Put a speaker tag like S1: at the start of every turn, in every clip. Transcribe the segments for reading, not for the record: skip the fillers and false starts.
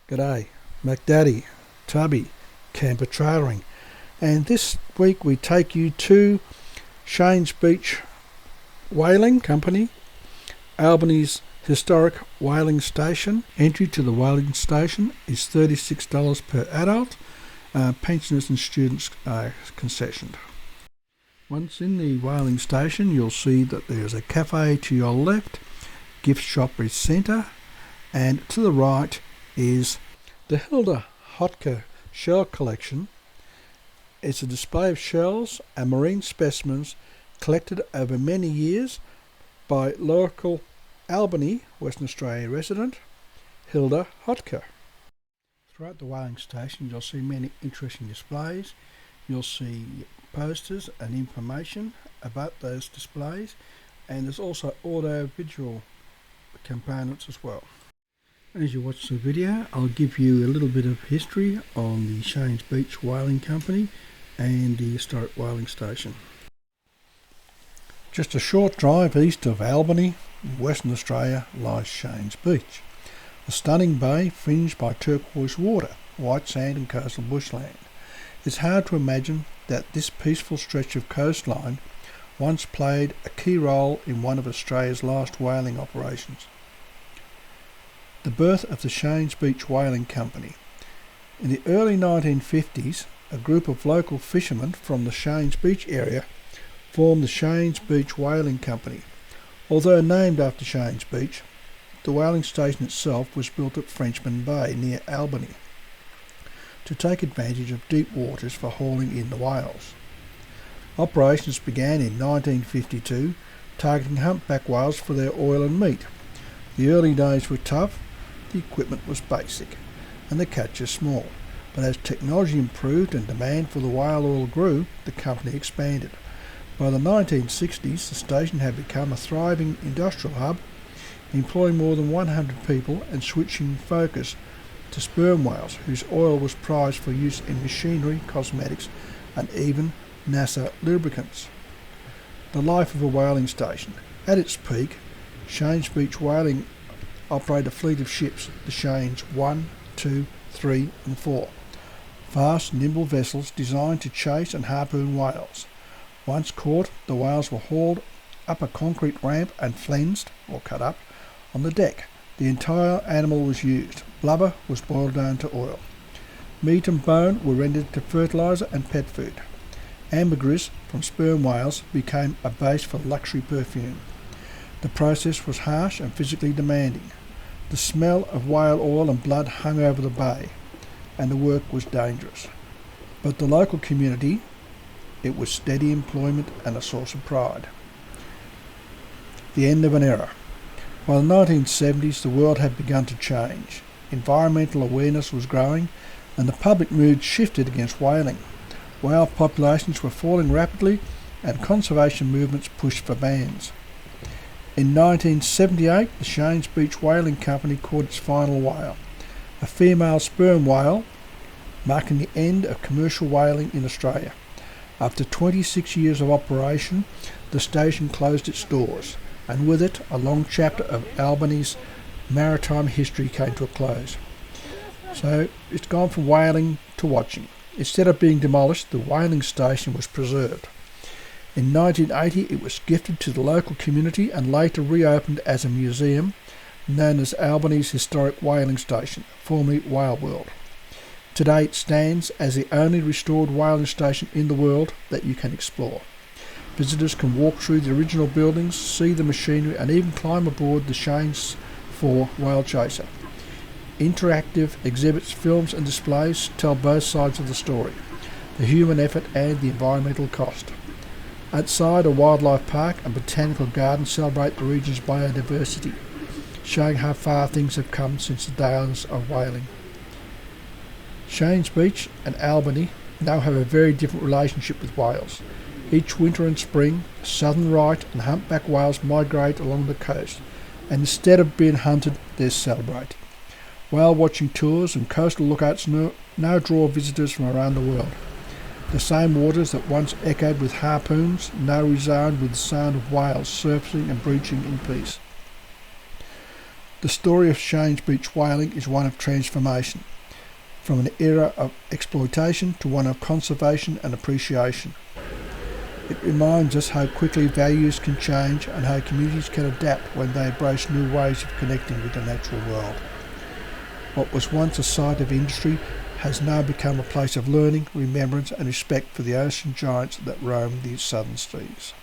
S1: G'day, Mcdaddy, Tubby, camper trailering, and this week we take you to Cheynes Beach Whaling Company, Albany's historic whaling station. Entry to the whaling station is $36 per adult. Pensioners and students are concessioned. Once in the whaling station, you'll see that there's a cafe to your left, gift shop is centre, and to the right is the Hilda Hotker shell collection. It's a display of shells and marine specimens collected over many years by local Albany, Western Australia resident Hilda Hotker. Throughout the whaling station you'll see many interesting displays. You'll see posters and information about those displays, and there's also audio-visual components as well. As you watch the video, I'll give you a little bit of history on the Cheynes Beach Whaling Company and the historic whaling station. Just a short drive east of Albany, Western Australia, lies Cheynes Beach. A stunning bay fringed by turquoise water, white sand and coastal bushland. It's hard to imagine that this peaceful stretch of coastline once played a key role in one of Australia's last whaling operations. The birth of the Cheynes Beach Whaling Company. In the early 1950s, a group of local fishermen from the Cheynes Beach area formed the Cheynes Beach Whaling Company. Although named after Cheynes Beach, the whaling station itself was built at Frenchman Bay near Albany to take advantage of deep waters for hauling in the whales. Operations began in 1952, targeting humpback whales for their oil and meat. The early days were tough, the equipment was basic, and the catches small. But as technology improved and demand for the whale oil grew, the company expanded. By the 1960s, the station had become a thriving industrial hub, employing more than 100 people and switching focus to sperm whales, whose oil was prized for use in machinery, cosmetics, and even NASA lubricants. The life of a whaling station. At its peak, Cheynes Beach Whaling operated a fleet of ships, the Cheynes 1, 2, 3 and 4. Fast, nimble vessels designed to chase and harpoon whales. Once caught, the whales were hauled up a concrete ramp and flensed, or cut up, on the deck. The entire animal was used. Blubber was boiled down to oil. Meat and bone were rendered to fertiliser and pet food. Ambergris from sperm whales became a base for luxury perfume. The process was harsh and physically demanding. The smell of whale oil and blood hung over the bay, and the work was dangerous. But the local community, it was steady employment and a source of pride. The end of an era. By the 1970s, the world had begun to change. Environmental awareness was growing, and the public mood shifted against whaling. Whale populations were falling rapidly, and conservation movements pushed for bans. In 1978, the Cheynes Beach Whaling Company caught its final whale, a female sperm whale, marking the end of commercial whaling in Australia. After 26 years of operation, the station closed its doors, and with it, a long chapter of Albany's maritime history came to a close. So, it's gone from whaling to watching. Instead of being demolished, the whaling station was preserved. In 1980, it was gifted to the local community and later reopened as a museum known as Albany's Historic Whaling Station, formerly Whale World. Today it stands as the only restored whaling station in the world that you can explore. Visitors can walk through the original buildings, see the machinery, and even climb aboard the Cheynes 4 whale chaser. Interactive exhibits, films and displays tell both sides of the story, the human effort and the environmental cost. Outside, a wildlife park and botanical garden celebrate the region's biodiversity, showing how far things have come since the days of whaling. Cheynes Beach and Albany now have a very different relationship with whales. Each winter and spring, southern right and humpback whales migrate along the coast, and instead of being hunted, they're celebrated. Whale watching tours and coastal lookouts now draw visitors from around the world. The same waters that once echoed with harpoons now resound with the sound of whales surfacing and breaching in peace. The story of Cheynes Beach whaling is one of transformation, from an era of exploitation to one of conservation and appreciation. It reminds us how quickly values can change and how communities can adapt when they embrace new ways of connecting with the natural world. What was once a site of industry has now become a place of learning, remembrance and respect for the ocean giants that roam the southern seas.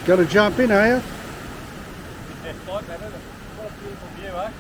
S2: Got to jump in, are you?
S3: It's like that, isn't it? What a beautiful view, eh?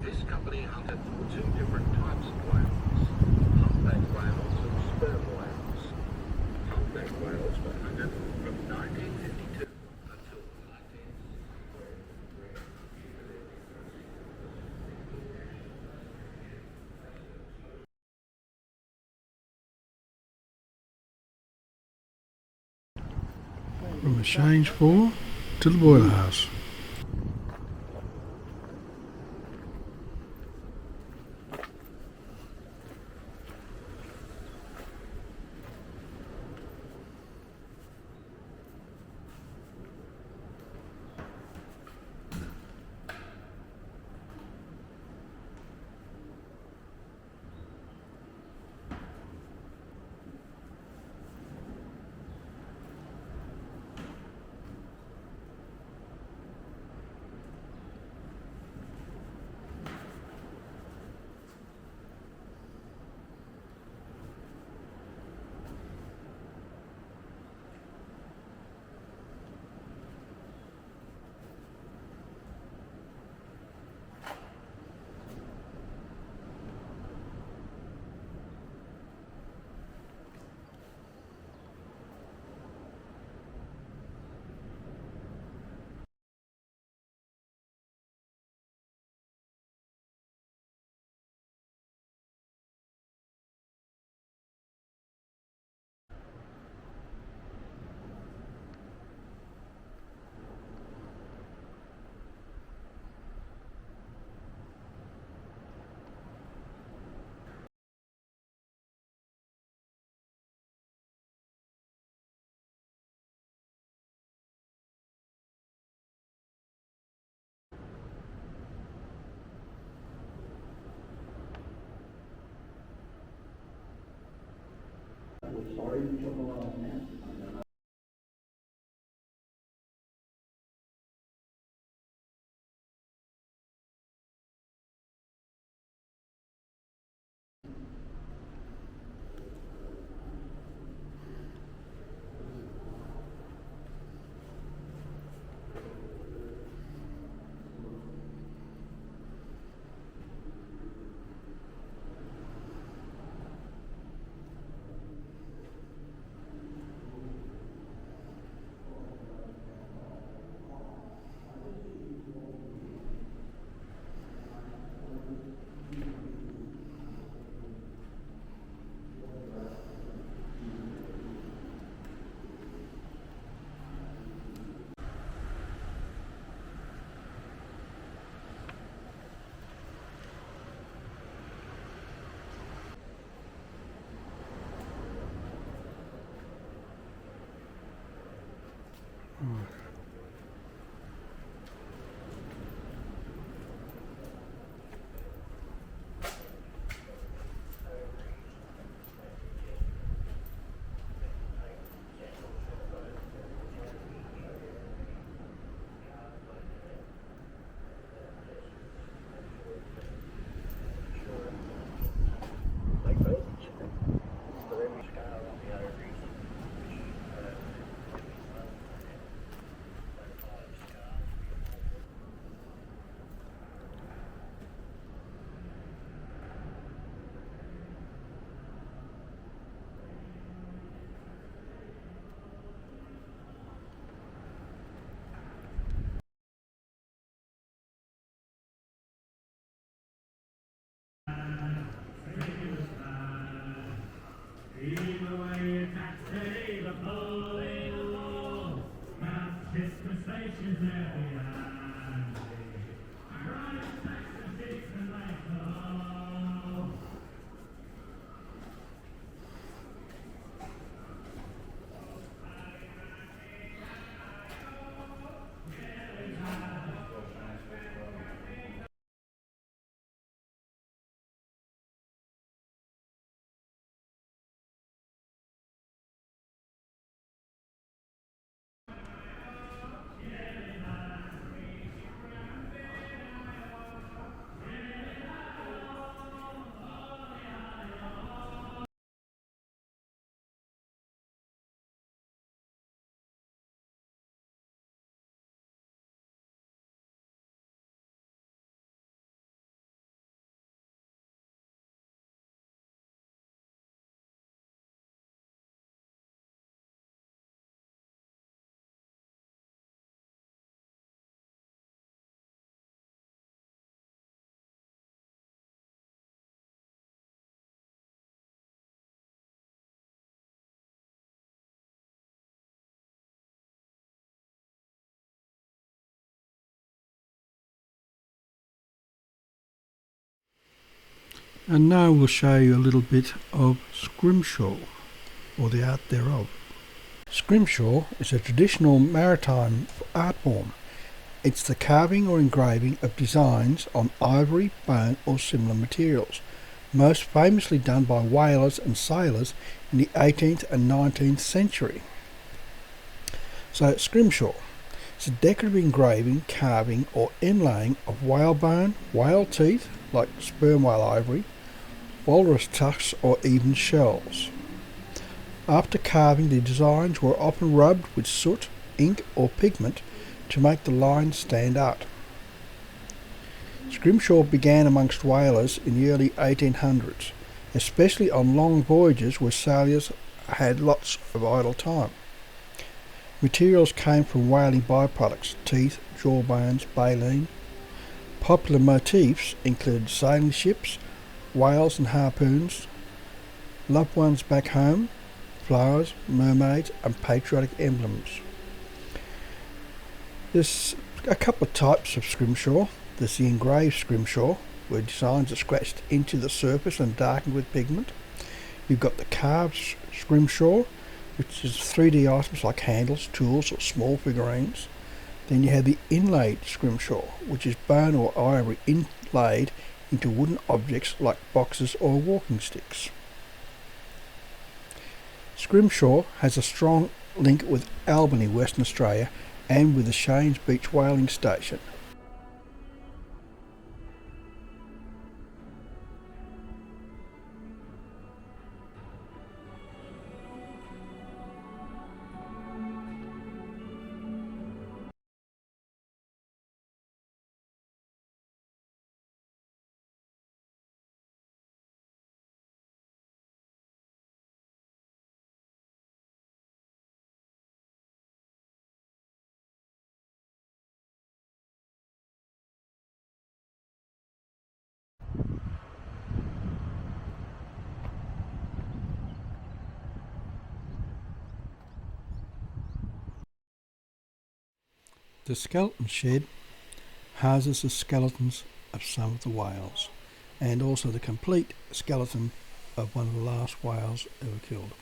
S4: This company hunted for two different types of whales, humpback whales and sperm whales. Humpback whales were hunted from 1952 until 19...
S1: From the Cheynes Four to the boiler house. And now we'll show you a little bit of scrimshaw, or the art thereof. Scrimshaw is a traditional maritime art form. It's the carving or engraving of designs on ivory, bone or similar materials, most famously done by whalers and sailors in the 18th and 19th century. So scrimshaw is a decorative engraving, carving or inlaying of whalebone, whale teeth like sperm whale ivory, walrus tusks or even shells. After carving, the designs were often rubbed with soot, ink or pigment to make the lines stand out. Scrimshaw began amongst whalers in the early 1800s, especially on long voyages where sailors had lots of idle time. Materials came from whaling byproducts, teeth, jawbones, baleen. Popular motifs included sailing ships, whales and harpoons, loved ones back home, flowers, mermaids and patriotic emblems. There's a couple of types of scrimshaw. There's the engraved scrimshaw, where designs are scratched into the surface and darkened with pigment. You've got the carved scrimshaw, which is 3D items like handles, tools or small figurines. Then you have the inlaid scrimshaw, which is bone or ivory inlaid into wooden objects like boxes or walking sticks. Scrimshaw has a strong link with Albany, Western Australia, and with the Cheynes Beach Whaling Station. The skeleton shed houses the skeletons of some of the whales, and also the complete skeleton of one of the last whales ever killed.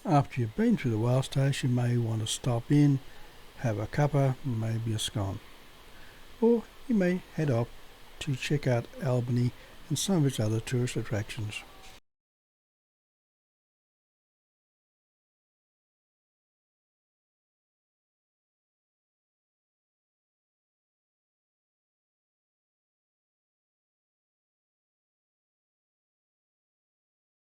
S1: After you've been through the whale station, you may want to stop in, have a cuppa, maybe a scone. Or you may head up to check out Albany and some of its other tourist attractions.